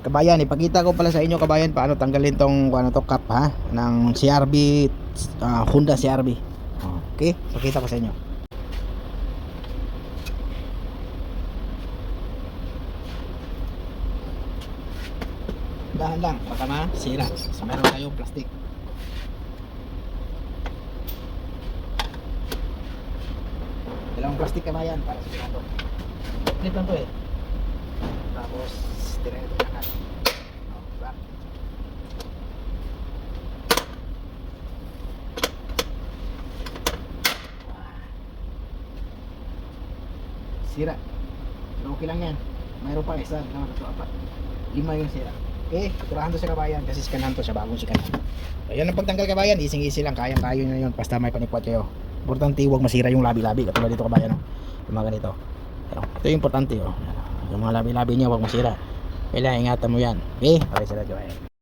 Kabayan, ipakita ko pala sa inyo kabayan paano tanggalin tong ano to cap ha ng CRV, Honda CRV. Okay, pakita ko sa inyo. Dahan lang, baka masira. So meron tayong plastic. Dalawang plastic kabayan para sa ito. Clip lang to eh. Tapos tira ito lahat. Diba? Sira. Pero okay lang yan. Mayroon pa isa, dalawa, tatlo, apat. 5 yung sira. Okay, turahan to sa kabayan kasi skanahan to siya, bagong skanahan. Ayan ang pagtanggal kabayan, easy lang, kayang-kayo nyo yun basta may panipot kayo. Importante huwag masira yung labi-labi katulad dito kabayan, yung mga ganito. Ito yung importante, yung mga labi-labi niya huwag masira. Kailangan ingatan mo yan. Okay, okay sila kabayan.